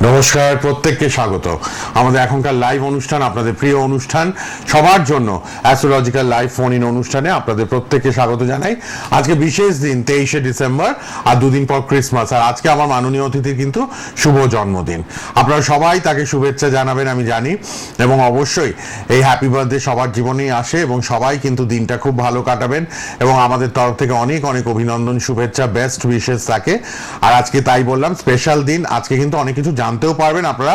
নমস্কার, প্রত্যেককে স্বাগত আমাদের এখনকার লাইভ অনুষ্ঠান, আপনাদের প্রিয় অনুষ্ঠান সবার জন্য অ্যাস্ট্রোলজিক্যাল লাইভ ফোন ইন অনুষ্ঠানে আপনাদের প্রত্যেককে স্বাগত জানাই। আজকে বিশেষ দিন 23শে ডিসেম্বর, আর দুদিন পর ক্রিসমাস। আর আজকে আমার মাননীয় অতিথির কিন্তু শুভ জন্মদিন। আপনারা সবাই তাকে শুভেচ্ছা জানাবেন আমি জানি, এবং অবশ্যই এই হ্যাপি বার্থডে সবার জীবনেই আসে এবং সবাই কিন্তু দিনটা খুব ভালো কাটাবেন, এবং আমাদের তরফ থেকে অনেক অনেক অভিনন্দন, শুভেচ্ছা, বেস্ট উইশেস থাকে। আর আজকে তাই বললাম স্পেশাল দিন, আজকে কিন্তু অনেক কিছু জানতেও পারবেন আপনারা।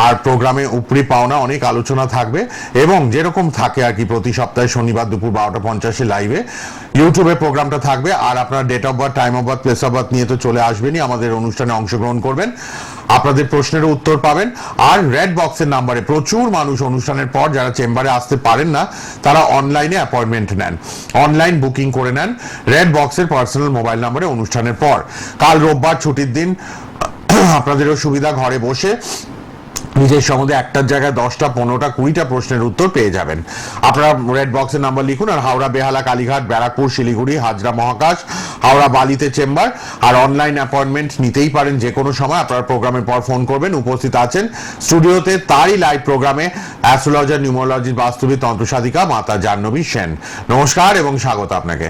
আর প্রোগ্রামে উপরি পাওনা অনেক আলোচনা থাকবে, এবং যেরকম থাকে আর কি প্রতি সপ্তাহে শনিবার দুপুর 12:50 লাইভে ইউটিউবে প্রোগ্রামটা থাকবে। আর আপনারা date of birth, time of birth, place of birth নিয়ে তো চলে আসবেনই, আমাদের অনুষ্ঠানে অংশগ্রহণ করবেন, আপনাদের প্রশ্নেরও উত্তর পাবেন। আর রেড বক্সের নাম্বারে প্রচুর মানুষ অনুষ্ঠানের পর যারা চেম্বারে আসতে পারেন না তারা অনলাইনে অ্যাপয়েন্টমেন্ট নেন, অনলাইন বুকিং করে নেন রেড বক্সের পার্সোনাল মোবাইল নাম্বারে অনুষ্ঠানের পর। কাল রোববার ছুটির দিন, আপনাদেরও সুবিধা, ঘরে বসে নিজের সম্বন্ধে একটার জায়গায় 10টা 15টা 20টা প্রশ্নের উত্তর পেয়ে যাবেন। আপনারা রেড বক্সের নাম্বার লিখুন। আর হাওড়া, বেহালা, কালীঘাট, ব্যারাকপুর, শিলিগুড়ি, হাজরা, মহাকাশ, হাওড়া, বালিতে চেম্বার। আর অনলাইন অ্যাপয়েন্টমেন্ট নিতেই পারেন যে কোনো সময়, আপনারা প্রোগ্রামের পর ফোন করবেন। উপস্থিত আছেন স্টুডিওতে তারই লাইভ প্রোগ্রামে অ্যাস্ট্রোলজার, নিউমোলজিস্ট, বাস্তুবিদ, তন্ত্রসাধিকা মাতা জাহ্নবী সেন। নমস্কার এবং স্বাগত আপনাকে।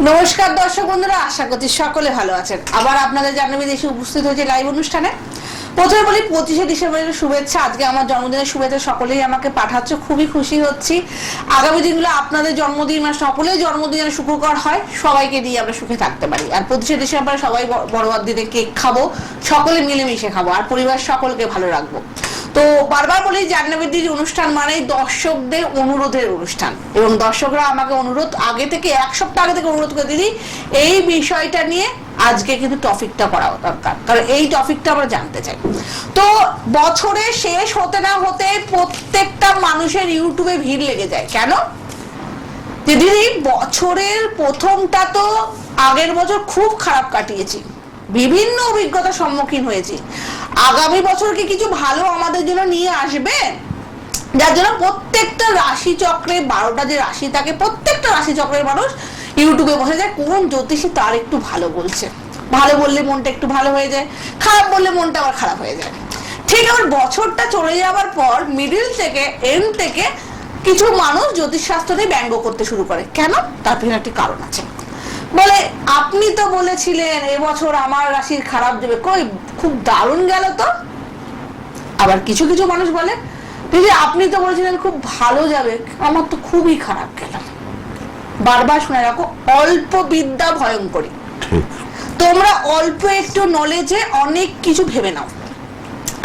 নমস্কার দর্শক বন্ধুরা, আশা করছি সকলে ভালো আছেন। আবার আপনাদের জাহ্নবী এসে উপস্থিত হয়েছে লাইভ অনুষ্ঠানে। প্রথমে বলি 25শে ডিসেম্বরের শুভেচ্ছা। আজকে আমার জন্মদিনের শুভেচ্ছা সকলেই আমাকে পাঠাচ্ছে, খুবই খুশি হচ্ছি। আগামী দিনগুলো আপনাদের জন্মদিন মানে সকলেই জন্মদিনের সুখকর হয়, সবাইকে দিয়ে আমরা সুখে থাকতে পারি। আর 25শে ডিসেম্বরে সবাই বড় দিনে কেক খাবো, সকলে মিলেমিশে খাবো, আর পরিবার সকলকে ভালো রাখবো। তো বারবার বলি জাহ্নবীর অনুষ্ঠান মানে দর্শকদের অনুরোধের অনুষ্ঠান, এবং দর্শকরা আমাকে অনুরোধ আগে থেকে, এক সপ্তাহ আগে থেকে অনুরোধ করে, দিদি এই বিষয়টা নিয়ে আজকে কিন্তু টপিকটা করা দরকার, কারণ এই টপিকটা আমরা জানতে চাই। তো বছরে শেষ হতে না হতে প্রত্যেকটা মানুষের ইউটিউবে ভিড় লেগে যায়। কেন? যে দিদি বছরের প্রথমটা তো আগের বছর খুব খারাপ কাটিয়েছি, বিভিন্ন অভিজ্ঞতার সম্মুখীন হয়েছি, আগামী বছর কি কিছু ভালো আমাদের জন্য নিয়ে আসবে? যার জন্য প্রত্যেকটা রাশি চক্রে 12টা যে রাশি থাকে, প্রত্যেকটা রাশি চক্রের মানুষ ইউটিউবে বসে যায় কোন জ্যোতিষী তার একটু ভালো বলছে। ভালো বললে মনটা একটু ভালো হয়ে যায়, খারাপ বললে মনটা আবার খারাপ হয়ে যায়। ঠিক আবার বছরটা চলে যাওয়ার পর মিডিল থেকে এন্ড থেকে কিছু মানুষ জ্যোতিষ শাস্ত্র নিয়ে ব্যঙ্গ করতে শুরু করে। কেন? তার পিছনে একটি কারণ আছে। বলে আপনি তো বলেছিলেন এবছর আমার রাশির খারাপ যাবে, কই খুব দারুণ গেল তো। আবার কিছু কিছু মানুষ বলে দিদি আপনি তো বলেছিলেন খুব ভালো যাবে, আমার তো খুবই খারাপ গেল। বারবার শুনে রাখো, অল্প বিদ্যা ভয়ঙ্করী। তোমরা অল্প একটু নলেজে অনেক কিছু ভেবে নাও।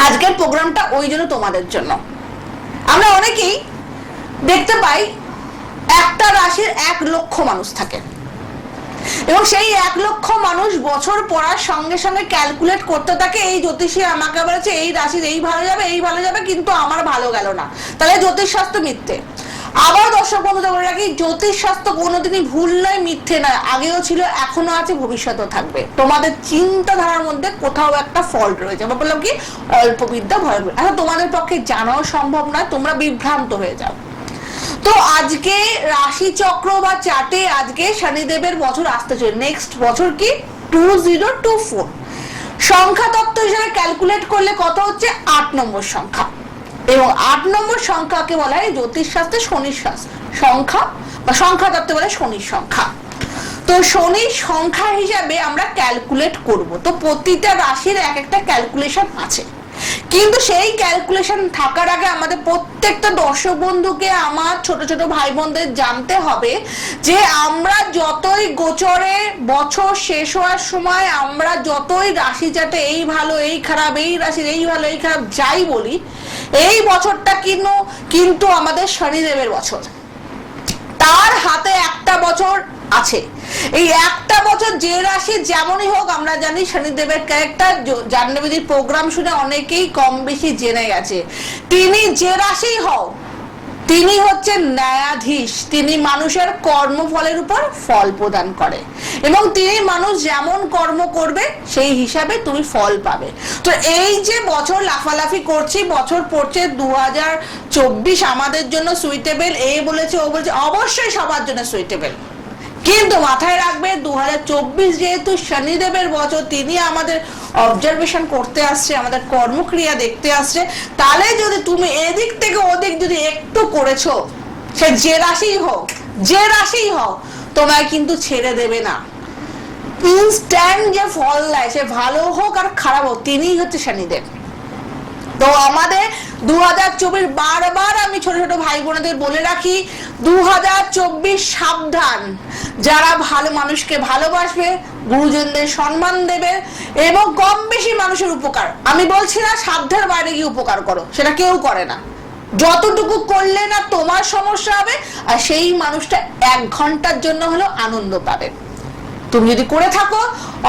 আজকের প্রোগ্রামটা ওই জন্য তোমাদের জন্য। আমরা অনেকেই দেখতে পাই একটা রাশির 1 লক্ষ মানুষ থাকে, এবং সেই 1 লক্ষ মানুষ বছর পড়ার সঙ্গে সঙ্গে ক্যালকুলেট করতে থাকে, এই জ্যোতিষী আমাকে বলেছে এই রাশির এই ভালো যাবে, এই ভালো যাবে, কিন্তু আমার ভালো গেল না, তাহলে জ্যোতিষ শাস্ত্র মিথ্যে। আবার দর্শক বন্ধুদের বলে রাখি, জ্যোতিষ শাস্ত্র কোনোদিনই ভুল নয়, মিথ্যে নয়, আগেও ছিল, এখনো আছে, ভবিষ্যতেও থাকবে। তোমাদের চিন্তাধারার মধ্যে কোথাও একটা ফল্ট রয়েছে। আমরা বললাম কি অল্প বিদ্যা ভয়ঙ্কর। এখন তোমাদের পক্ষে জানাও সম্ভব নয়, তোমরা বিভ্রান্ত হয়ে যাও। তো আজকে রাশি চক্র বা চার্টে আজকে শনিদেবের বছর আসতে চলে, নেক্সট বছর কি 2024। সংখ্যা তত্ত্ব হিসেবে ক্যালকুলেট করলে কত হচ্ছে? 8 নম্বর সংখ্যা, এবং 8 নম্বর সংখ্যাকে বলা হয় জ্যোতিষ শাস্ত্রে শনির সংখ্যা, বা সংখ্যা তত্ত্বে বলে শনির সংখ্যা। তো শনির সংখ্যা হিসাবে আমরা ক্যালকুলেট করব। তো প্রতিটা রাশির এক একটা ক্যালকুলেশন আছে, কিন্তু সেই ক্যালকুলেশন থাকার আগে আমাদের প্রত্যেকটা দর্শক বন্ধুকে, আমার ছোট ছোট ভাই বোনদের জানতে হবে যে আমরা যতই গোচরে বছর শেষ হওয়ার সময় আমরা যতই রাশি চাটে এই ভালো এই খারাপ, এই রাশির এই ভালো এই খারাপ যাই বলি, এই বছরটা কিন্তু আমাদের শনিদেবের বছর। তার হাতে একটা বছর আছে, এই একটা বছর যে রাশি যেমনই হোক, আমরা জানি শনিদেবের ক্যারেক্টার, জাহ্নবীর প্রোগ্রাম শুনে অনেকেই কম বেশি জেনে গেছে। তিনি যে রাশি হও, তিনি হচ্ছেন ন্যায়াধীশ, তিনি মানুষের কর্মফলের উপর ফল প্রদান করে, এবং তিনি মানুষ যেমন কর্ম করবে সেই হিসাবে তুমি ফল পাবে। তো এই যে বছর লাফালাফি করছি, বছর পড়ছে 2024 আমাদের জন্য সুইটেবল, এ বলেছে ও বলেছে, অবশ্যই সবার জন্য সুইটেবল, কিন্তু মাথায় রাখবে 2024 যেহেতু শনিদেবের বছর, তিনি আমাদের অবজারভেশন করতে আসছে, আমাদের কর্মক্রিয়া দেখতে আসছে। তাহলে যদি তুমি এদিক থেকে ওদিক যদি একটু করেছো, সে যে রাশিই হোক তোমায় কিন্তু ছেড়ে দেবে না। ইনস্ট্যান্ট যে ফল দেয়, সে ভালো হোক আর খারাপ হোক, তিনিই হচ্ছে শনিদেব। তো আমাদের 2024 বারবার আমি ছোট ছোট ভাই বোনেদের বলে রাখি, 2024 সাবধান। যারা ভালো মানুষকে ভালোবাসবে, গুরুজনদের সম্মান দেবে এবং কম বেশি মানুষের উপকার, আমি বলছি না সাধ্যের বাইরে গিয়ে উপকার করো, সেটা কেউ করে না। যতটুকু করলে না তোমার সমস্যা হবে, আর সেই মানুষটা 1 ঘন্টার জন্য হলেও আনন্দ পাবে। তুমি যদি করে থাকো,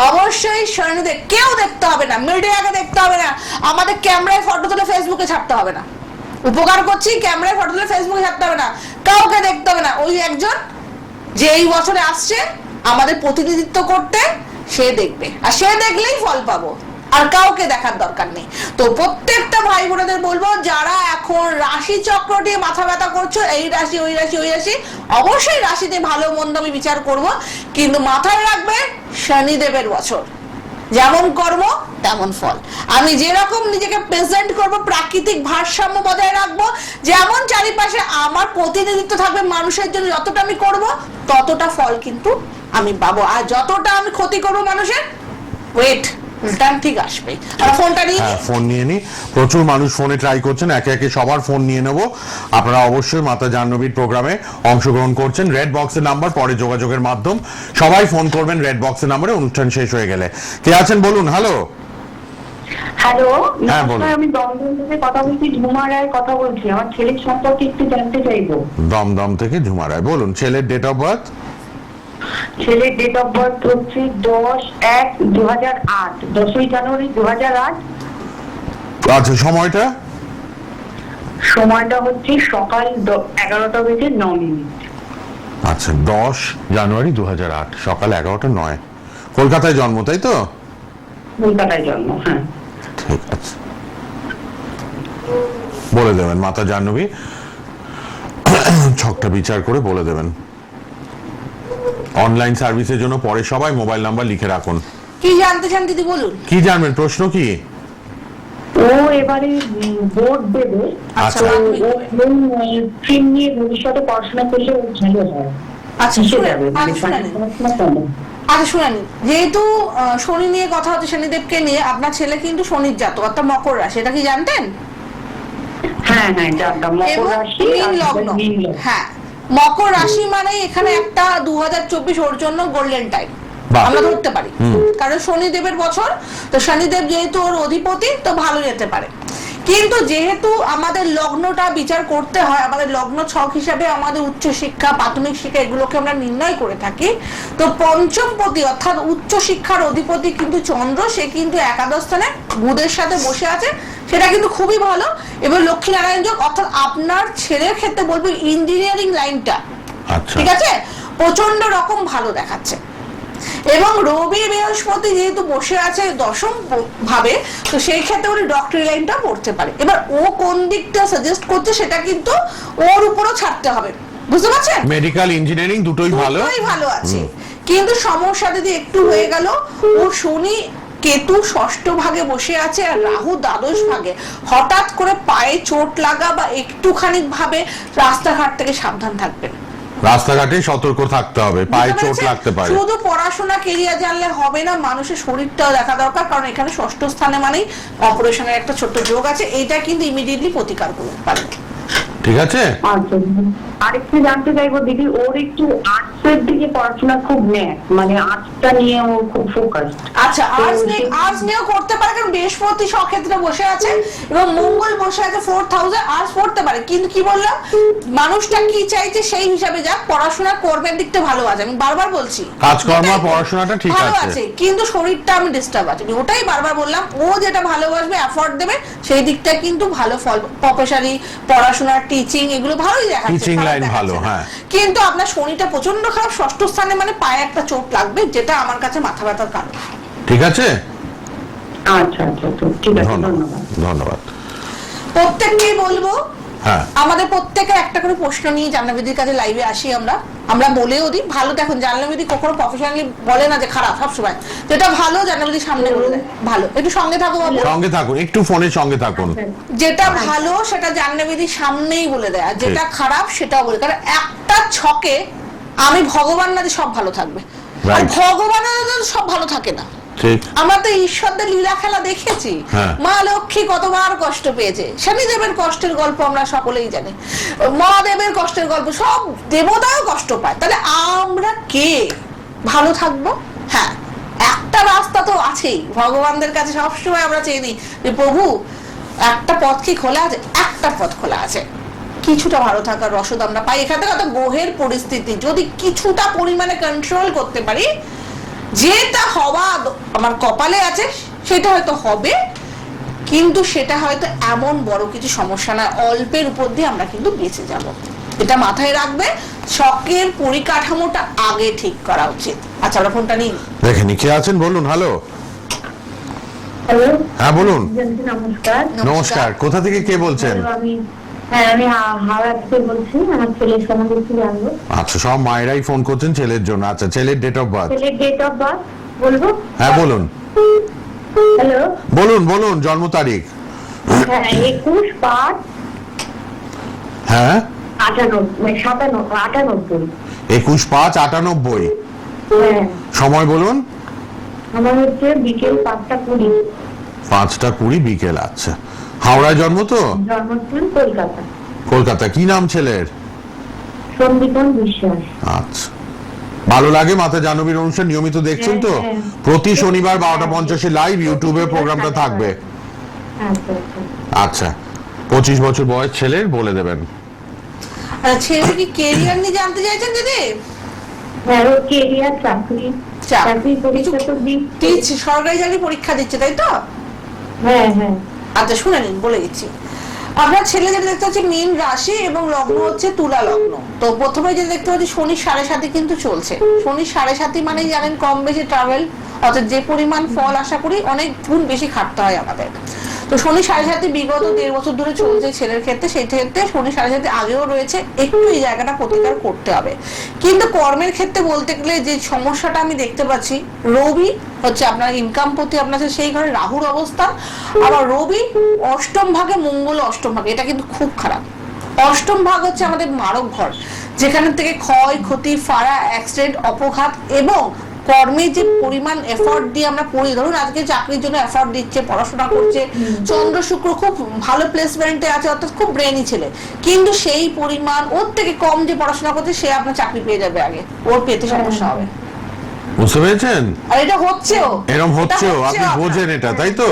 অবশ্যই শনিদেব কেউ দেখতে হবে না, মিডিয়াকে দেখতে হবে না, আমাদের ক্যামেরায় ফটো তুলে ফেসবুকে ছাড়তে হবে না। উপকার করছি, ক্যামেরায় ফটো তুলে ফেসবুকে ছাড়তে হবে না, কাউকে দেখতে হবে না। ওই একজন যে এই বছরে আসছে আমাদের প্রতিনিধিত্ব করতে, সে দেখবে, আর সে দেখলেই ফল পাবো, আর কাউকে দেখার দরকার নেই। তো প্রত্যেকটা ভাই বোনেদের বলবো, যারা এখন রাশি চক্র নিয়ে মাথা ব্যথা করছো, এই রাশি ওই রাশি ওই রাশি, অবশ্যই রাশিতে ভালো মন্দ আমি বিচার করব, কিন্তু মাথায় রাখবে শনিদেবের বছর, যেমন কর্ম তেমন ফল। আমি যেরকম নিজেকে প্রেজেন্ট করব, প্রাকৃতিক ভারসাম্য বজায় রাখবো, যেমন চারিপাশে আমার প্রতিনিধিত্ব থাকবে মানুষের জন্য, যতটা আমি করব ততটা ফল কিন্তু আমি পাবো। আর যতটা আমি ক্ষতি করবো মানুষের, ওয়েট ঠিক আসবে। আর ফোনটা নিয়ে ফোন নিয়ে নি, প্রচুর মানুষ ফোনে ট্রাই করছেন, একে একে সবার ফোন নিয়ে নেব। আপনারা অবশ্যই মাতা জাহ্নবীর প্রোগ্রামে অংশগ্রহণ করছেন। রেড বক্সের নাম্বার পরে যোগাযোগের মাধ্যম, সবাই ফোন করবেন রেড বক্সের নাম্বারে অনুষ্ঠান শেষ হয়ে গেলে। কে আছেন বলুন? হ্যালো। হ্যালো, হ্যাঁ বলুন। আমি দমদম থেকে কথা বলছি, ঝুমা রায় কথা বলছি। আমার ছেলের সম্পর্কে একটু জানতে চাইবো। দমদম থেকে ঝুমা রায়, বলুন ছেলের ডেট অফ বার্থ। ছেলের ডেট অফ বার্থ হচ্ছে 10/1/2008, 10ই জানুয়ারি 2008। আচ্ছা, সময়টা? সময়টা হচ্ছে সকাল 11টা বেজে 9 মিনিট। আচ্ছা, 10 জানুয়ারি 2008 সকাল 11:09। কলকাতায় জন্ম, তাই তো? কলকাতায় জন্ম, হ্যাঁ। ঠিক আছে, বলে দেবেন মাতা জাহ্নবী, ছকটা বিচার করে বলে দেবেন। অনলাইন সার্ভিসের জন্য পরে সবাই মোবাইল নাম্বার লিখে রাখুন। কি জানতে চান দিদি বলুন। কি জানবেন, প্রশ্ন কি? ও এবারে বোর্ড দেবে, আচ্ছা, তো ও স্ট্রিম নিয়ে ভবিষ্যতে পড়াশোনা করলে ও ভালো হয়। আচ্ছা কিসে শুনে যাবে? আচ্ছা শুনেন, যেহেতু শনি নিয়ে কথা হচ্ছে, শনিদেবকে নিয়ে, আপনার ছেলে কিন্তু শনির জাতক, অর্থাৎ মকর রাশি, এটা কি জানতেন? হ্যাঁ হ্যাঁ, জানতাম। মকর রাশি মীন আর লগ্ন। মীন লগ্ন। হ্যাঁ, মকর রাশি মানে এখানে একটা 2024 ওর জন্য গোল্ডেন টাইম বাহ। আমরা ধরতে পারি, কারণ শনিদেবের বছর, তো শনিদেব যেহেতু ওর অধিপতি, তো ভালো যেতে পারে। কিন্তু যেহেতু আমাদের লগ্নটা বিচার করতে হয়, আমাদের লগ্ন ছক হিসাবে আমাদের উচ্চ শিক্ষা, প্রাথমিক শিক্ষা, এগুলোকে আমরা নির্ণয় করে থাকি। তো পঞ্চমপতি অর্থাৎ উচ্চ শিক্ষার অধিপতি কিন্তু চন্দ্র, সে কিন্তু একাদশ স্থানে বুধের সাথে বসে আছে, সেটা কিন্তু খুবই ভালো। এবং লক্ষ্মীনারায়ণ যোগ, অর্থাৎ আপনার ছেলের ক্ষেত্রে বলবো ইঞ্জিনিয়ারিং লাইনটা, আচ্ছা, ঠিক আছে, প্রচন্ড রকম ভালো দেখাচ্ছে। এবং রবি বৃহস্পতি যেহেতু বসে আছে দশম ভাবে, তো সেই ক্ষেত্রে উনি ডক্টরি লাইনটা পড়তে পারে। এবার ও কোন দিকটা সাজেস্ট করছে সেটা কিন্তু ওর উপরও ছাড়তে হবে, বুঝতে পারছেন? মেডিকেল ইঞ্জিনিয়ারিং দুটোই ভালো, দুটোই ভালো আছে, কিন্তু সমস্যা যদি একটু হয়ে গেল, ও শনি কেতু ষষ্ঠ ভাগে বসে আছে আর রাহু দ্বাদশ ভাগে, হঠাৎ করে পায়ে চোট লাগা বা একটুখানি ভাবে রাস্তাঘাট থেকে সাবধান থাকবেন। রাস্তাঘাটে সতর্ক থাকতে হবে, পায়ে চোট লাগতে পারে। শুধু পড়াশোনা কেরিয়ার জানলে হবে না, মানুষের শরীরটাও দেখা দরকার, কারণ এখানে ষষ্ঠ স্থানে মানেই অপারেশনের একটা ছোট্ট যোগ আছে, এইটা কিন্তু ইমিডিয়েটলি প্রতিকার করতে পারে। ঠিক আছে। আচ্ছা, আরেকটু জানতে চাইবো দিদি, ওর একটু আর্টসের দিকে পড়াশোনা খুব ন্যাক, মানে আর্টসটা নিয়ে ও খুব ফোকাস। আচ্ছা, আর্টস নিয়েও করতে পারে, কারণ বৃহস্পতি স্বক্ষেত্রে বসে আছে এবং মঙ্গল বসে আছে 4th হাউসে, আর্টস পড়তে পারে। কিন্তু কি বললাম, মানুষটা কি চাইছে সেই হিসাবে যাক, পড়াশোনা করবেন দিকটা ভালো আছে, আমি বারবার বলছি কাজকর্ম পড়াশোনাটা ঠিক ভালো আছে, আছে, কিন্তু শরীরটা আমি ডিস্টার্ব আছে, আমি ওটাই বারবার বললাম। ও যেটা ভালোবাসবে, এফোর্ট দেবে, সেই দিকটা কিন্তু ভালো ফল, প্রফেশনালি পড়াশোনা, টিচিং, এগুলো ভালোই দেখাচ্ছে, টিচিং লাইন ভালো, হ্যাঁ। কিন্তু আপনার শনিটা প্রচন্ড খারাপ, ষষ্ঠ স্থানে, মানে পায়ে একটা চোট লাগবে, যেটা আমার কাছে মাথা ব্যথার কারণ। ঠিক আছে, আচ্ছা আচ্ছা, তো ঠিক আছে, ধন্যবাদ। ধন্যবাদ। প্রত্যেককেই বলবো হ্যাঁ। আমাদের প্রত্যেকের একটা করে প্রশ্ন নিয়ে জাহ্নবীদির কাছে লাইভে আসি আমরা বলেও দিই। ভালো দেখুন, জাহ্নবীদি কখনো প্রফেশনালি বলে না যে খারাপ, সবসময় যেটা ভালো জাহ্নবীদির সামনে বলে দেয় ভালো। একটু সঙ্গে থাকো বাবু, সঙ্গে থাকুন, একটু ফোনের সঙ্গে থাকুন। যেটা ভালো সেটা জাহ্নবীদির সামনেই বলে দেয়, আর যেটা খারাপ সেটাও বলে। কারণ একটা ছকে আমি ভগবান না যে সব ভালো থাকবে, আর ভগবানের সব ভালো থাকে না। ঠিক। আমরা তো ঈশ্বরদের লীলা খেলা দেখেছি। হ্যাঁ। মা লক্ষ্মী কতবার কষ্ট পেয়েছে, শনিদেবের কষ্টের গল্প আমরা সকলেই জানি, মহাদেবের কষ্টের গল্প, সব দেবতাও কষ্ট পায়। তাহলে আমরা কে ভালো থাকবো? হ্যাঁ, একটা রাস্তা তো আছেই, ভগবানদের কাছে সবসময় আমরা চেয়ে নিই যে প্রভু একটা পথ কি খোলা আছে, একটা পথ খোলা আছে, কিছুটা ভালো থাকার রসদ আমরা পাই। এখান থেকে গ্রহের পরিস্থিতি যদি কিছুটা পরিমাণে কন্ট্রোল করতে পারি, যেটা হওয়া আমার কপালে আছে সেটা হয়তো হবে, কিন্তু সেটা হয়তো এমন বড় কিছু সমস্যা না, অল্পের উপর দিয়ে আমরা কিন্তু বেঁচে যাব। এটা মাথায় রাখবে, শখের পরিকাঠামোটা আগে ঠিক করা উচিত। আচ্ছা, আমরা ফোনটা নিই, দেখেনি কে আছেন, বলুন। হ্যালো, হ্যালো, হ্যাঁ বলুন। নমস্কার। নমস্কার, কোথা থেকে কে বলছেন? আমি হাওড়া থেকে বলছি, আমার ছেলের সম্বন্ধে জানবো। আচ্ছা, সব মায়েরাই ফোন করছেন ছেলের জন্য। আচ্ছা, ছেলের ডেট অফ বার্থ? ছেলের ডেট অফ বার্থ বলবো? হ্যাঁ বলুন। হ্যালো, বলুন বলুন, জন্ম তারিখ? হ্যাঁ 21/5 হ্যাঁ 98। 21/5/98। হ্যাঁ, সময় বলুন? আমার হচ্ছে বিকেল 5:20। 5:20 বিকেল। আচ্ছা, হাওড়ায় জন্ম তো? জন্মস্থান কলকাতা। কলকাতা। কি নাম ছেলের? সন্দীপন বিশ্বাস। আচ্ছা, ভালো লাগে মাতা জাহ্নবীর অনুষ্ঠান নিয়মিত দেখছেন তো? হ্যাঁ, হ্যাঁ। প্রতি শনিবার 12:50 লাইভ ইউটিউবে প্রোগ্রামটা থাকবে। আচ্ছা আচ্ছা। আচ্ছা, 25 বছর বয়স ছেলের, বলে দেবেন। ছেলে কি কেরিয়ার নিয়ে জানতে চাইছেন দিদি? হ্যাঁ, ওর কেরিয়ার, চাকরি পরীক্ষা তো দিচ্ছে, সরকারি চাকরি পরীক্ষা দিচ্ছে, তাই তো? হ্যাঁ হ্যাঁ। আচ্ছা শুনে নিন, বলে দিচ্ছি। আপনার ছেলে যেটা দেখতে পাচ্ছি মীন রাশি এবং লগ্ন হচ্ছে তুলা লগ্ন। তো প্রথমে যেটা দেখতে পাচ্ছি শনি 7.5 কিন্তু চলছে। শনি 7.5 মানে জানেন কম বেশি ট্রাভেল, অর্থাৎ যে পরিমাণ ফল আশা করি অনেক গুণ বেশি খাটতে হয় আমাদের। তো শনি 7.5 বিগত 1.5 বছর ধরে চলছে ছেলের ক্ষেত্রে, সেই ক্ষেত্রে শনি 7.5 আগেও রয়েছে, একটু এই জায়গাটা প্রতিকার করতে হবে। কিন্তু কর্মের ক্ষেত্রে বলতে গেলে যে সমস্যাটা আমি দেখতে পাচ্ছি, রবি হচ্ছে আপনার ইনকাম প্রতি আপনার সেই ঘরে রাহুর অবস্থা, আবার রবি অষ্টম ভাগে, মঙ্গল অষ্টম ভাগে, এটা কিন্তু খুব খারাপ। অষ্টম ভাগ হচ্ছে আমাদের মারক ঘর, যেখানে থেকে ক্ষয় ক্ষতি, ফাড়া, অ্যাক্সিডেন্ট, অপঘাত এবং কর্মে যে পরিমাণ এফর্ট দিয়ে আমরা করি, ধরুন আজকে চাকরির জন্য এফর্ট দিচ্ছে, পড়াশোনা করছে, চন্দ্র শুক্র খুব ভালো প্লেসমেন্টে আছে, অর্থাৎ খুব ব্রেনি ছেলে, কিন্তু সেই পরিমাণ ওর থেকে কম যে পড়াশোনা করছে সে আপনার চাকরি পেয়ে যাবে আগে, ওর পেতে সমস্যা হবে। বুঝতে পেরেছেন? আর এটা হচ্ছেও, এরকম হচ্ছেও, আপনি বোঝেন এটা, তাই তো?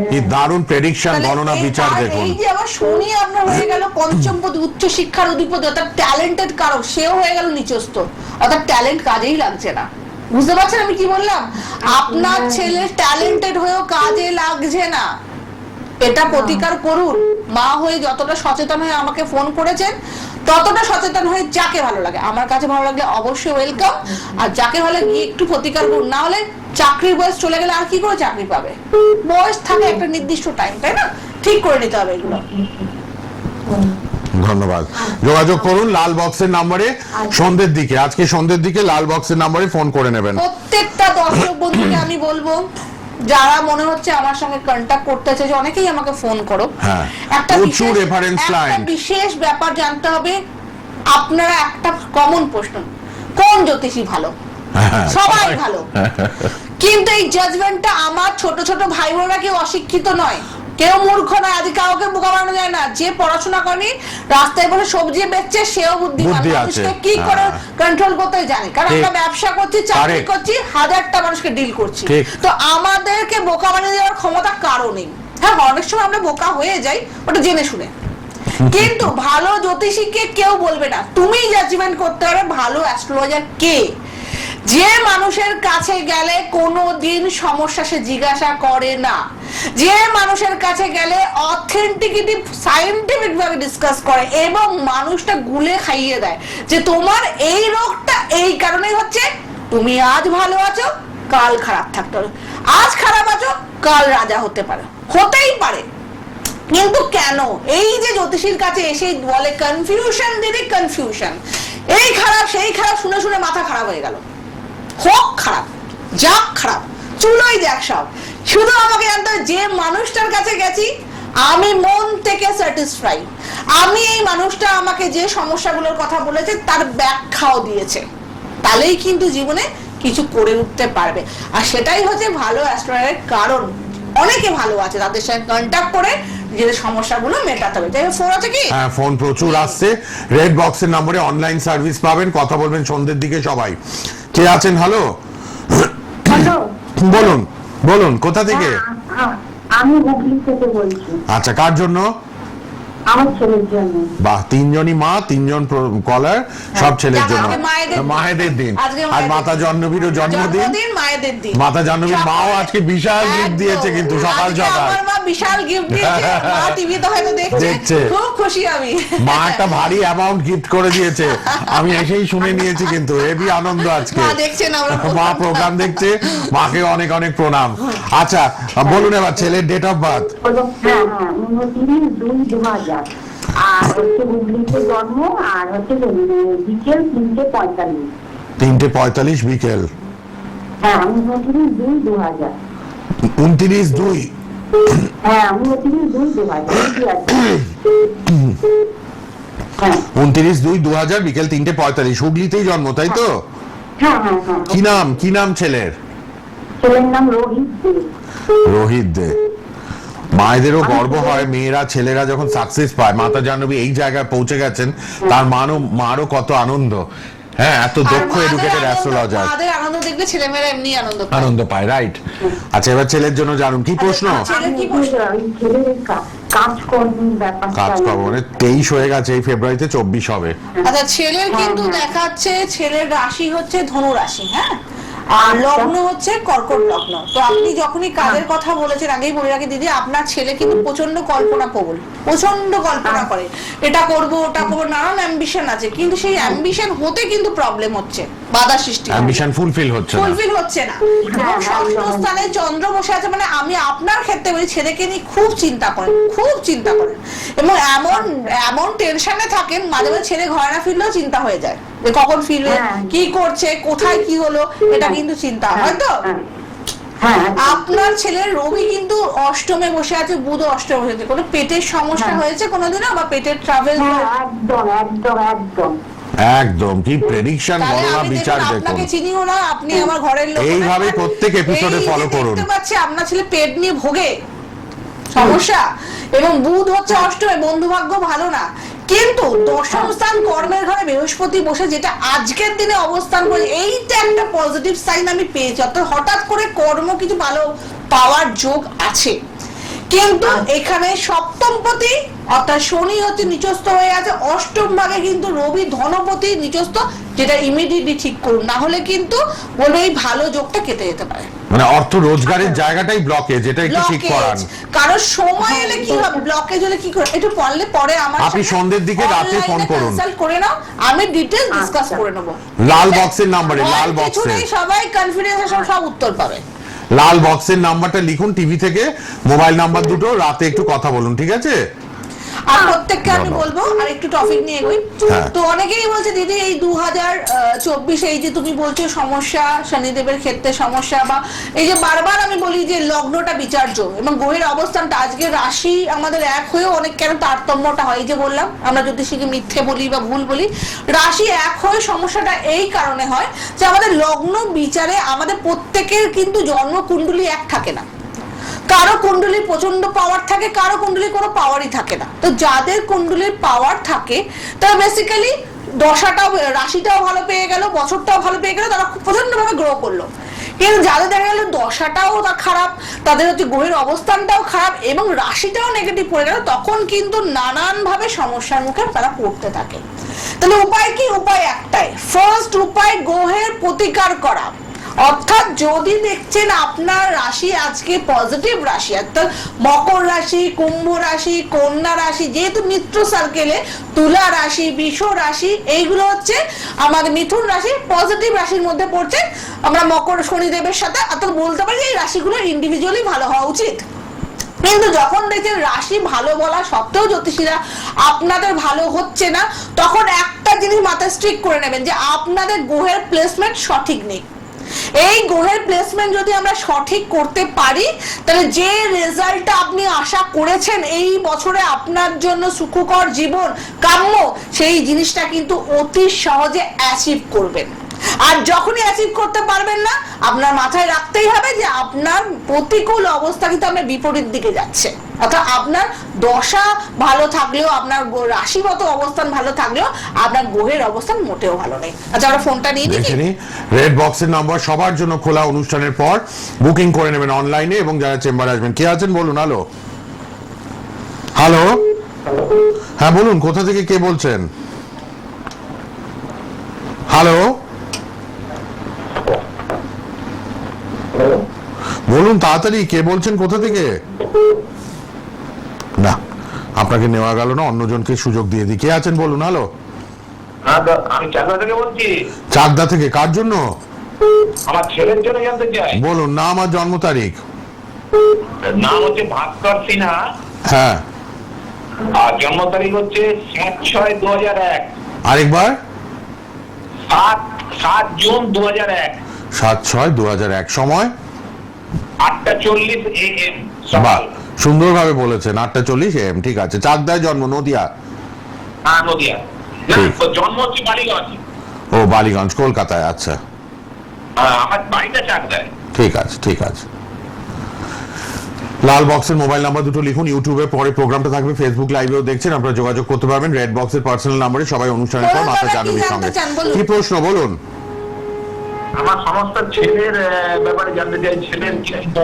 কি দারুণ প্রেডিকশন, গণনা বিচার দেখুন। এই যে আবার শনি আপনার হয়ে গেল পঞ্চমপতি, উচ্চ শিক্ষার অধিপতি, অর্থাৎ ট্যালেন্টেড কারক, সেও হয়ে গেল নিচস্থ, অর্থাৎ ট্যালেন্ট কাজেই লাগছে না। বুঝতে পারছেন আমি কি বললাম? আপনার ছেলে ট্যালেন্টেড হয়েও কাজে লাগছে না, এটা প্রতিকার করুন। মা হয়ে যতটা সচেতন হয়ে আমাকে ফোন করেছেন, ততটা সচেতন হয়ে যাকে ভালো লাগে, আমার কাছে ভালো লাগলে অবশ্যই ওয়েলকাম, আর যাকে ভালো গিয়ে একটু প্রতিকার করুন। না হলে চাকরির বয়স চলে গেলে আর কি করে চাকরি পাবে? বয়স থাকে একটা নির্দিষ্ট টাইম, তাই না? ঠিক করে নিতে হবে এগুলো। ধন্যবাদ। যোগাযোগ করুন লাল বক্সের নাম্বারে সন্ধ্যের দিকে, আজকে সন্ধ্যের দিকে লাল বক্সের নাম্বারে ফোন করে নেবেন। প্রত্যেকটা দর্শক বন্ধুকে আমি বলবো, যারা মনে হচ্ছে আমার সঙ্গে কন্টাক্ট করতে চাইছে, অনেকেই আমাকে ফোন করো, হ্যাঁ, একটা প্রচুর রেফারেন্স লাইন, বিশেষ ব্যাপার জানতে হবে। আপনারা একটা কমন প্রশ্ন, কোন জ্যোতিষী ভালো? সবাই ভালো, কিন্তু এই জাজমেন্টটা আমার ছোট ছোট ভাই বোনরা কেউ অশিক্ষিত নয়, কেউ মূর্খ নয়, আজ কাউকে বোকা বানানো যায় না। যে পড়াশোনা করেনি, রাস্তায় বসে সবজি বেচছে, সেও বুদ্ধিমান, মানুষকে কি করে কন্ট্রোল করতে জানে। কারণ আমরা ব্যবসা করছি, চাকরি করছি, হাজারটা মানুষকে ডিল করছি, তো আমাদেরকে বোকা বানিয়ে দেওয়ার ক্ষমতা কারো নেই। হ্যাঁ, অনেক সময় আমরা বোকা হয়ে যাই, ওটা জেনে শুনে, কিন্তু ভালো জ্যোতিষীকে কেউ বলবে না। তুমি জাজমেন্ট করতে পারবে ভালো অ্যাস্ট্রোলজার কে, যে মানুষের কাছে গেলে কোনোদিন সমস্যা সে জিজ্ঞাসা করে না, যে মানুষের কাছে গেলে অথেন্টিকিটি সায়েন্টিফিক ভাবে ডিসকাস করে এবং মানুষটা গুলে খাইয়ে দেয় যে তোমার এই রোগটা এই কারণেই হচ্ছে, তুমি আজ ভালো আছো, কাল খারাপ থাকতে পারো, আজ খারাপ আছো, কাল রাজা হতে পারো, হতেই পারে। কিন্তু কেন এই যে জ্যোতিষীর কাছে এসে বলে কনফিউশন দিদি কনফিউশন, এই খারাপ সেই খারাপ, শুনে শুনে মাথা খারাপ হয়ে গেল। হোক খারাপ, যাক খারাপ, চুলোই যাক সব, শুধু আমাকে জানতে হবে যে মানুষটার কাছে গেছি আমি মন থেকে স্যাটিসফাই, আমি এই মানুষটা আমাকে যে সমস্যাগুলোর কথা বলেছে তার ব্যাখ্যাও দিয়েছে, তাহলেই কিন্তু জীবনে কিছু করে উঠতে পারবে। আর সেটাই হচ্ছে ভালো অ্যাস্ট্রোলজারের কারণ। অনেকে ভালো আছে, তাদের সঙ্গে কন্ট্যাক্ট করে নিজেদের সমস্যাগুলো মেটাতে হবে। তাই ফোন আছে কি? হ্যাঁ, ফোন প্রচুর আসছে। রেড বক্সের নম্বরে অনলাইন সার্ভিস পাবেন, কথা বলবেন সন্ধ্যের দিকে সবাই। কে আছেন? হ্যালো, হ্যালো, বলুন বলুন, কোথা থেকে? আমি হুগলি থেকে বলছি। আচ্ছা, কার জন্য? আমার ছেলের জন্য। বাহ, তিনজনই মা, তিনজন কলার, সব ছেলের জন্য। আজকে মায়েদের দিন, আজকে আর মাতা জাহ্নবীরও জন্মদিন। মায়েদের দিন। মাতা জাহ্নবীর মাও আজকে বিশাল গিফট দিয়েছে কিন্তু সকাল সকাল। আমার মা বিশাল গিফট দিয়েছে, মা টিভিতে হয়তো দেখছে, খুব খুশি আমি। মা একটা ভারী অ্যামাউন্ট গিফট করে দিয়েছে, আমি এসেই শুনে নিয়েছি কিন্তু হেভি আনন্দ আজকে। মা দেখছেন, মা প্রোগ্রাম দেখছে, মাকে অনেক অনেক প্রণাম। আচ্ছা, বলুন এবার ছেলের ডেট অফ বার্থ। হ্যাঁ, 29/2/2000, আর হচ্ছে হুগলিতে জন্ম, আর হচ্ছে বিকেল 3:45। 3:45 বিকেল। হ্যাঁ, 29/2/2000। 29/2। হ্যাঁ, 29/2/2000। হ্যাঁ 29/2/2000 বিকেল 3:45, হুগলিতেই জন্ম, তাই তো? হ্যাঁ হ্যাঁ হ্যাঁ। কি নাম ছেলের? ছেলের নাম রোহিত দে। রোহিত দে। মায়েদেরও গর্ব হয়, মেয়েরা ছেলেরা যখন সাকসেস পায়। মাতা জাহ্নবী এই জায়গায় পৌঁছে গেছেন, তার মারও কত আনন্দ। হ্যাঁ, এত দক্ষ এডুকেটেড অ্যাস্ট্রোলজার। মাদের আনন্দ দেখলে ছেলেমেয়েরা এমনি আনন্দ পায়, রাইট। আচ্ছা, এবার ছেলের জন্য জানুন কি প্রশ্ন। ছেলের কি প্রশ্ন? ছেলের কাজকর্মের ব্যাপারটা। কাজকর্ম মানে 23 হয়ে গেছে, এই ফেব্রুয়ারিতে 24 হবে। আচ্ছা, ছেলের কিন্তু দেখাচ্ছে ছেলের রাশি হচ্ছে ধনু রাশি, হ্যাঁ, আর লগ্ন হচ্ছে কর্কট লগ্ন। তো আপনি যখনই কাজের কথা বলেছেন, আগেই বলে রাখি দিদি, আপনার ছেলে কিন্তু প্রচন্ড কল্পনা প্রবল, প্রচন্ড কল্পনা করে, এটা করব ওটা করবো, নানান অ্যাম্বিশন আছে, কিন্তু সেই অ্যাম্বিশন হতে কিন্তু প্রবলেম হচ্ছে, বাধা সৃষ্টি হয়। অ্যাম্বিশন ফুলফিল হচ্ছে না। ফুলফিল হচ্ছে না। এবং ষষ্ঠ স্থানে চন্দ্র বসে আছে, মানে আমি আপনার ক্ষেত্রে বলি ছেলেকে নিয়ে খুব চিন্তা করেন, খুব চিন্তা করেন, এবং এমন এমন টেনশনে থাকেন, মাঝে মাঝে ছেলে ঘরে না ফিরলেও চিন্তা হয়ে যায় যে কখন ফিরবে, কি করছে, কোথায় কি হলো, এটা কিন্তু চিন্তা হয়। তো আপনার ছেলের রবি কিন্তু অষ্টমে বসে আছে, বুধ অষ্টমে বসে আছে, কোনো পেটের সমস্যা হয়েছে কোনোদিনও, বা পেটের ট্রাভেল? একদম একদম একদম একদম, কি প্রেডিকশন, গণনা বিচার দেখুন। আপনাকে চিনিও না, আপনি আমার ঘরের লোক। এইভাবে প্রত্যেক এপিসোডে ফলো করুন। দেখতে পাচ্ছি আপনার ছেলে পেট নিয়ে ভোগে, সমস্যা, এবং বুধ হচ্ছে অষ্টমে, বন্ধু ভাগ্য ভালো না। কিন্তু দশম স্থান কর্মের ঘরে বৃহস্পতি বসে যেটা আজকের দিনে অবস্থান করে, এইটা একটা পজিটিভ সাইন আমি পেয়েছি, অর্থাৎ হঠাৎ করে কর্ম কিছু ভালো পাওয়ার যোগ আছে। কিন্তু এখানে সপ্তমপতি অর্থাৎ শনি হচ্ছে নিচস্থ হয়ে আছে, অষ্টম ভাগে কিন্তু রবি ধনপতি নিচস্থ, যেটা ইমিডিয়েটলি ঠিক করুন, না হলে কিন্তু বলবে এই ভালো যোগটা কেটে যেতে পারে। মানে অর্থ রোজগারের জায়গাটাই ব্লকেজ, এটা একটু ঠিক করান। কারণ সময় এলে কি হবে, ব্লকেজ হলে কি করে, একটু পড়লে পরে আমার আপনি সন্ধ্যের দিকে রাতে ফোন করুন, কনসাল্ট করে নাও, আমি ডিটেইলস ডিসকাস করে নেব। লাল বক্সের নম্বরে, লাল বক্সে সবাই কনফিডেন্স সব উত্তর পাবে। লাল বক্সের নাম্বারটা লিখুন, টিভি থেকে মোবাইল নাম্বার দুটো, রাতে একটু কথা বলুন, ঠিক আছে? আর প্রত্যেককে আমি বলবো আর একটু টপিক নিয়ে এগোই। তো অনেকেই বলছে দিদি এই 2024 এই যে তুমি বলছো সমস্যা, শনিদেবের ক্ষেত্রে সমস্যা, বা এই যে বারবার আমি বলি যে লগ্নটা বিচার্য এবং গ্রহের অবস্থানটা, আজকে রাশি আমাদের এক হয়েও অনেক কেন তারতম্যটা হয়, এই যে বললাম আমরা জ্যোতিষীকে মিথ্যে বলি বা ভুল বলি, রাশি এক হয়ে সমস্যাটা এই কারণে হয় যে আমাদের লগ্ন বিচারে আমাদের প্রত্যেকের কিন্তু জন্মকুণ্ডলী এক থাকে না। কারো কুণ্ডলীর প্রচন্ড পাওয়ার থাকে, কারো কুণ্ডলীর কোনো পাওয়ারই থাকে না। তো যাদের কুণ্ডলীর পাওয়ার থাকে তারা বেসিক্যালি দশাটাও, রাশিটাও ভালো পেয়ে গেল, বছরটাও ভালো পেয়ে গেল, তারা প্রচন্ড ভাবে গ্রো করলো। কিন্তু যাদের দেখা গেল দশাটাও খারাপ, তাদের হচ্ছে গ্রহের অবস্থানটাও খারাপ এবং রাশিটাও নেগেটিভ পড়ে গেল, তখন কিন্তু নানান ভাবে সমস্যার মুখে তারা পড়তে থাকে। তাহলে উপায় কি? উপায় একটাই, ফার্স্ট উপায় গ্রহের প্রতিকার করা। অর্থাৎ যদি দেখছেন আপনার রাশি আজকে পজিটিভ রাশি, অর্থাৎ মকর রাশি, কুম্ভ রাশি, কন্যা রাশি, যেহেতু মিত্র সার্কেলে তুলা রাশি, বৃষ রাশি, এইগুলো হচ্ছে আমাদের মিথুন রাশি পজিটিভ রাশির মধ্যে পড়ছে, আমরা মকর শনিদেবের সাথে, অর্থাৎ বলতে পারি এই রাশিগুলো ইন্ডিভিজুয়ালি ভালো হওয়া উচিত। কিন্তু যখন দেখছেন রাশি ভালো বলা সত্ত্বেও জ্যোতিষীরা আপনাদের ভালো হচ্ছে না, তখন একটা জিনিস মাথায় স্ট্রিক্ট করে নেবেন যে আপনাদের গ্রহের প্লেসমেন্ট সঠিক নেই। এই গ্রহের প্লেসমেন্ট যদি আমরা সঠিক করতে পারি, তাহলে যে রেজাল্টটা আপনি আশা করেছেন এই বছরে আপনার জন্য সুখকর জীবন কাম্য, সেই জিনিসটা কিন্তু অতি সহজে অ্যাচিভ করবেন। আর যখনই অ্যাচিভ করতে পারবেন না, আপনার মাথায় রাখতেই হবে যে আপনার প্রতিকূল অবস্থা কিন্তু আপনার বিপরীত দিকে যাচ্ছে। অর্থাৎ আপনার দশা ভালো থাকলেও, আপনার রাশিগত অবস্থান ভালো থাকলেও আপনার গ্রহের অবস্থান মোটেও ভালো নেই। আচ্ছা, আমরা ফোনটা নিয়ে দেখি। রেড বক্সের নাম্বার সবার জন্য খোলা, অনুষ্ঠানের পর বুকিং করে নেবেন অনলাইনে, এবং যারা চেম্বারে আসবেন। কে আছেন বলুন? হ্যালো, হ্যালো, হ্যাঁ বলুন, কোথা থেকে কে বলছেন? হ্যালো, বলুন তাড়াতাড়ি, কে বলছেন, কোথা থেকে? না, আপনাকে নেওয়া গেল না, অন্যজনকে সুযোগ দিয়ে দিই। কে আছেন বলুন? হ্যালো, আমি চাকদা থেকে বলছি। চাকদা থেকে? কার জন্য? আমার ছেলের জন্য জানতে চাই। বলুন, নাম আর জন্ম তারিখ। নাম হচ্ছে ভাস্কর সিনহা, হ্যাঁ, আর জন্ম তারিখ হচ্ছে 7/6/2001। আরেকবার? 7 জুন 2001, 7/6/2001। সময়? 8:40 AM বাহ, সকাল। সুন্দরভাবে বলেছেন, 8:40 AM। ঠিক আছে। চাকদায় জন্ম, নদিয়া? হ্যাঁ, নদিয়া। না, ঠিক। ওর জন্ম হচ্ছে বালিগঞ্জ। ও, বালিগঞ্জ, কলকাতায়। আচ্ছা, আমার বাড়িটা চাকদায়। ঠিক আছে, ঠিক আছে। লাল বক্সের মোবাইল নাম্বার দুটো লিখুন। ইউটিউবে পরে প্রোগ্রামটা থাকবে, ফেসবুক লাইভেও দেখছেন, আপনারা যোগাযোগ করতে পারবেন। রেড বক্সের পার্সোনাল নাম্বারে সবাই অনুষ্ঠানের পর বলুন মাতা দাদা, কি জাহ্নবীর জানতে সঙ্গে। চান, বলুন। কি প্রশ্ন বলুন? আমার সমস্ত ছেলের ব্যাপারে জানতে চাই। ছেলের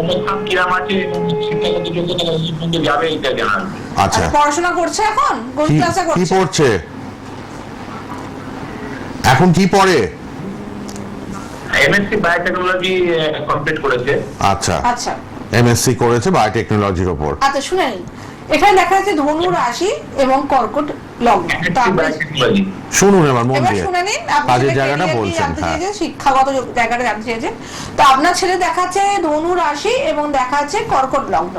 অবস্থান কিরাম আছে এবং শিক্ষাগত যোগ্যতা কতদূর যাবে, এটা জানান। আচ্ছা, আর পড়াশোনা করছে এখন? কোন কি ক্লাসে কি করছে? পড়ছে এখন? কি পড়ে? MSc বায়োটেকনোলজি কমপ্লিট করেছে। আচ্ছা, আচ্ছা এমএসসি করেছে বায়োটেকনোলজির উপর। আচ্ছা, শুনে নিন। এখানে দেখা যাচ্ছে ধনু রাশি এবং কর্কট লগ্ন। তো MSc আপনি বায়োটেকনোলজি। শুনুন এবার মন এবার দিয়ে, শুনে নিন, আপনি কাজের ছেলের জায়গাটা career কি বলছেন। জানতে হ্যাঁ, চেয়েছেন, শিক্ষাগত জায়গাটা জানতে চেয়েছেন। তো আপনার ছেলে দেখাচ্ছে ধনু রাশি এবং দেখাচ্ছে কর্কট লগ্ন।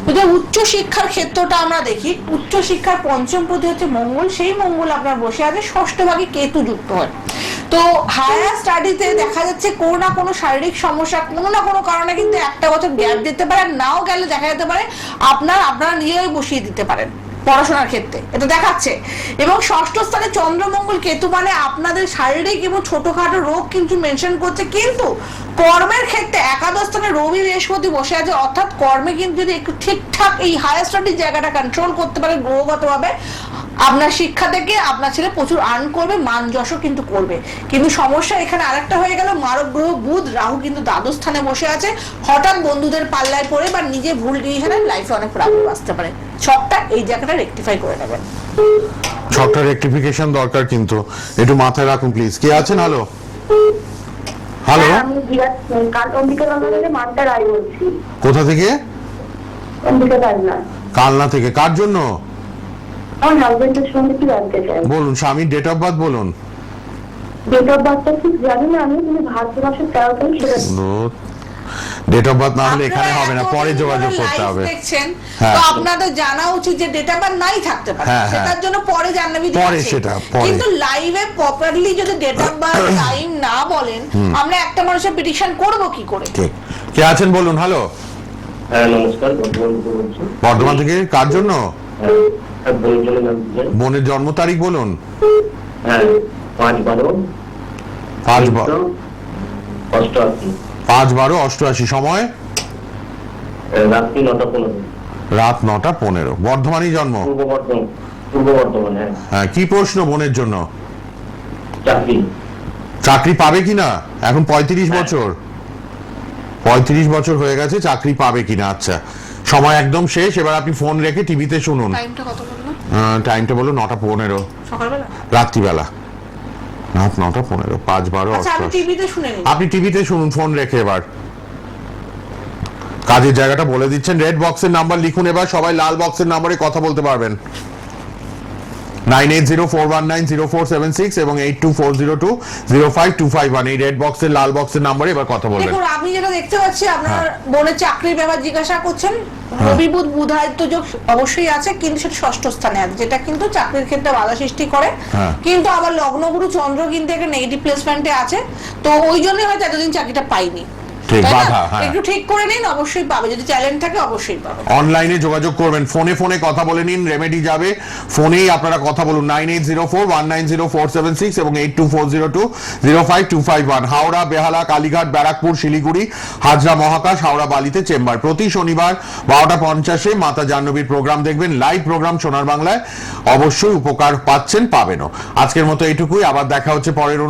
যদি উচ্চ শিক্ষার ক্ষেত্রটা আমরা দেখি, উচ্চ শিক্ষার পঞ্চম পতি হচ্ছে মঙ্গল, সেই মঙ্গল আপনার বসে আছে ষষ্ঠ ভাগে কেতু যুক্ত হয়। তো হায়ার স্টাডিতে দেখা যাচ্ছে কোনো না কোনো শারীরিক সমস্যা, কোনো না কোনো কারণে কিন্তু একটা বছর গ্যাপ দিতে পারে, আর নাও গেলে দেখা যেতে পারে আপনারা নিজেরাই বসিয়ে দিতে পারেন পড়াশোনার ক্ষেত্রে, এটা দেখাচ্ছে। এবং ষষ্ঠ স্থানে চন্দ্রমঙ্গল কেতু মানে আপনাদের শারীরিক এবং ছোটখাটো রোগ কিন্তু মেনশন করছে। কিন্তু কর্মের ক্ষেত্রে একাদশ স্থানে রবি বৃহস্পতি বসে আছে, অর্থাৎ কর্মে কিন্তু যদি একটু ঠিকঠাক এই হায়ার স্টাডির জায়গাটা কন্ট্রোল করতে পারে গ্রহগতভাবে, আপনার শিক্ষা থেকে আপনার ছেলে প্রচুর আর্ন করবে, মান যশও কিন্তু করবে। কিন্তু সমস্যা এখানে আরেকটা হয়ে গেল, মারক গ্রহ বুধ রাহু কিন্তু দ্বাদশ স্থানে বসে আছে। হঠাৎ বন্ধুদের পাল্লায় পড়ে বা নিজে ভুল ডিসিশনে লাইফে অনেক প্রবলেম আসতে পারে। ছকটা এই জায়গাটা রেকটিফাই করে নেবেন। ছকটা রেকটিফিকেশন দরকার, কিন্তু একটু মাথায় রাখুন প্লিজ। কে আছেন? হ্যালো, হ্যালো, আমি অম্বিকা বাংলাদেশে মানটা রায় বলছি। কোথা থেকে? অম্বিকা বাংলা। কালনা থেকে। কার জন্য? আমার হাজবেন্ডের সঙ্গে কি জানতে চাই? বলুন, স্বামীর ডেট অফ বার্থ বলুন। ডেট অফ বার্থটা ঠিক জানি না আমি, কিন্তু ভাদ্র মাসের 13 তারিখ সেটা। ডেট অফ বার্থ না হলে আপনারা এখানে হবে না, এত পরে দিন যোগাযোগ ধরে করতে live হবে। দেখছেন, হ্যাঁ। তো আপনাদের জানা উচিত যে ডেটা বার্থ নাই থাকতে পারে, হ্যাঁ, হ্যাঁ। সেটার জন্য পরে জানাবি পরে সেটা, পরে। কিন্তু লাইভে প্রপারলি যদি ডেটা বার্থ টাইম না বলেন, আমরা একটা মানুষের পিটিশন করব কি করে? ঠিক। কে আছেন বলুন। হ্যালো, হ্যাঁ, নমস্কার। বর্ধমান থেকে বলছি। বর্ধমান থেকে। কার জন্য? হ্যাঁ, বোনের জন্য জানতে চাই। বোনের জন্ম তারিখ বলুন। হ্যাঁ, 5/12 88। 5/12 সময়? রাত্রি 9:15। রাত 9:15। বর্ধমানই জন্ম? পূর্ব বর্ধমান। হ্যাঁ। হ্যাঁ, কি প্রশ্ন বোনের জন্য? চাকরি। চাকরি পাবে কিনা? এখন 35 বছর, 35 বছর হয়ে গেছে, চাকরি পাবে কিনা? আচ্ছা, সময় একদম শেষ। এবার আপনি ফোন রেখে টিভিতে শুনুন। টাইমটা কত বললো? টাইমটা বলো 9:15 সকালবেলা। রাত্রিবেলা। রাত 9:15, 5/12 আচ্ছা, আমি 88। টিভিতে শুনে নিই। আপনি টিভিতে শুনুন ফোন রেখে। এবার কাজের জায়গাটা বলে দিচ্ছেন। রেড বক্সের নাম্বার লিখুন, এবার সবাই লাল বক্সের নাম্বারে কথা বলতে পারবেন। 9804190476 এবং 8240205251 এই রেড বক্সের লাল বক্সের নাম্বারে এবার কথা বলবেন। দেখুন আমি যেটা দেখতে পাচ্ছি আপনার বোনের চাকরির ব্যাপার জিজ্ঞাসা করছেন। রবি বুধ বুধায়িত্ব যোগ অবশ্যই আছে, কিন্তু সেটা ষষ্ঠ স্থানে আছে, যেটা কিন্তু চাকরির ক্ষেত্রে বাধা সৃষ্টি করে। কিন্তু আবার লগ্নগুরু চন্দ্র কিন্তু একটা নেগেটিভ প্লেসমেন্টে আছে, তো ওই জন্যই হয়তো এতদিন চাকরিটা পাইনি। ঠিক, তাই না? বাধা, হ্যাঁ। একটু ঠিক করে নিন, অবশ্যই পাবে, যদি ট্যালেন্ট থাকে অবশ্যই পাবে। অনলাইনে যোগাযোগ করবেন, ফোনে কথা বলে নিন, রেমেডি যাবে, ফোনেই আপনারা কথা বলুন 9804190476 এবং 8240205251। হাওড়া, বেহালা, কালীঘাট, ব্যারাকপুর, শিলিগুড়ি, হাজরা, মহাকাশ, হাওড়া বালিতে চেম্বার। প্রতি শনিবার 12:50 মাতা জাহ্নবীর প্রোগ্রাম দেখবেন, লাইভ প্রোগ্রাম সোনার বাংলায়। অবশ্যই উপকার পাবেনও। আজকের মতো এইটুকুই, আবার দেখা হচ্ছে পরের